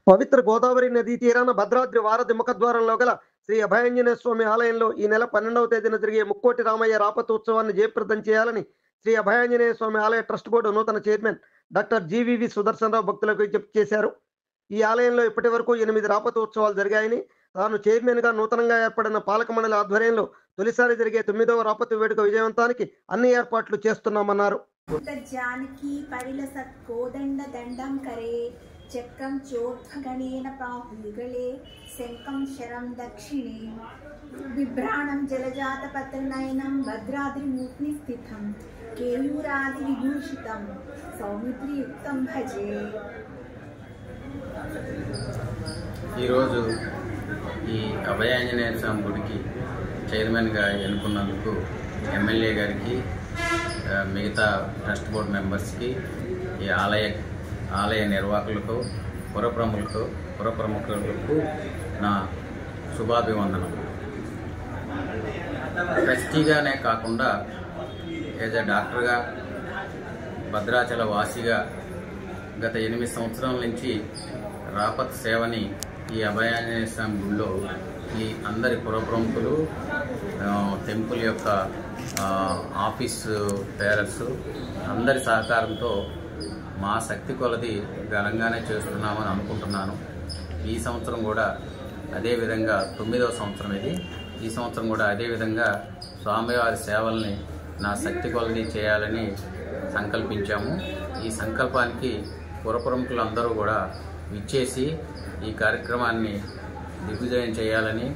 పవిత్ర గోదావరి నదీ తీరాన భద్రాద్రి వారధి ముఖద్వారంలో గల శ్రీ అభయాంజనేయ స్వామి ఆలయంలో ఈ నెల 12వ తేదీన జరిగే ముక్కోటి రామయ్య రాపతోత్సవాన్ని జయప్రదం చేయాలని శ్రీ అభయాంజనేయ స్వామి ఆలయ ట్రస్ట్ బోర్డు నూతన చైర్మన్ డాక్టర్ జీవీవి సుదర్శనరావు భక్తులకు విజ్ఞప్తి చేశారు. ఈ ఆలయంలో ఇప్పటి వరకు 8 రాపతోత్సవాలు జరిగాయని, తాను చైర్మన్గా నూతనంగా ఏర్పడిన పాలక మండలి ఆధ్వర్యంలో తొలిసారి జరిగే 9వ రాపతు వేడుక విజయవంతానికి అన్ని ఏర్పాట్లు చేస్తున్నామన్నారు. जानकी परिलसत् कोदंड दंडं करे चक्रं चोत्थगणेन बाहुयुगले शंखं शरं दक्षिणे बिभ्राणं जलजातपत्रनयनं भद्राद्रिमूर्ध्नि स्थितं केयूरादिविभूषितं सौमित्रियुक्तं भजे. ఈరోజు ఈ అభయాంజనేయ స్వామి గుడికి చైర్మన్గా ఎన్నుకున్నందుకు ఎమ్మెల్యే గారికి, మిగతా ట్రస్ట్ బోర్డు మెంబర్స్కి, ఈ ఆలయ నిర్వాహకులకు, పురప్రముఖులకు నా శుభాభివందనం. ట్రస్టీగానే కాకుండా యాజ్ ఎ డాక్టర్గా, భద్రాచల వాసిగా గత 8 సంవత్సరాల నుంచి రాపత్ సేవని ఈ అభయాంజనేయ స్వామి గుడిలో ఈ అందరి పురప్రముఖులు, టెంపుల్ యొక్క ఆఫీసు పేరర్స్ అందరి సహకారంతో మా శక్తి కొలది ఘనంగానే చేస్తున్నామని అనుకుంటున్నాను. ఈ సంవత్సరం కూడా అదేవిధంగా 9వ సంవత్సరం ఇది. ఈ సంవత్సరం కూడా అదేవిధంగా స్వామివారి సేవల్ని నా శక్తి కొలది చేయాలని సంకల్పించాము. ఈ సంకల్పానికి పురప్రముఖులు అందరూ కూడా విచ్చేసి ఈ కార్యక్రమాన్ని దిగ్విజయం చేయాలని,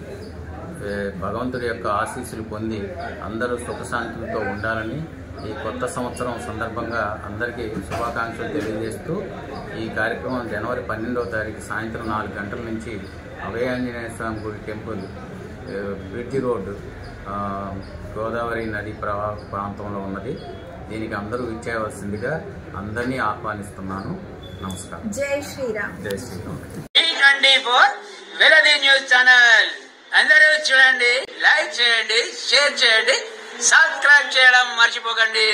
భగవంతుడి యొక్క ఆశీస్సులు పొంది అందరూ సుఖశాంతులతో ఉండాలని ఈ కొత్త సంవత్సరం సందర్భంగా అందరికీ శుభాకాంక్షలు తెలియజేస్తూ ఈ కార్యక్రమం జనవరి 12వ తారీఖు సాయంత్రం 4 గంటల నుంచి అభయాంజనేయ స్వామి గుడి టెంపుల్, బ్రిడ్జి రోడ్డు, గోదావరి నది ప్రవాహ ప్రాంతంలో ఉన్నది. దీనికి అందరూ ఇచ్చేయవలసిందిగా అందరినీ ఆహ్వానిస్తున్నాను. నమస్కారం. జై శ్రీరామ్. జై శ్రీరామ్. వెలది న్యూస్ ఛానల్ అందరూ చూడండి, లైక్ చేయండి, షేర్ చేయండి, సబ్స్క్రైబ్ చేయడం మర్చిపోకండి.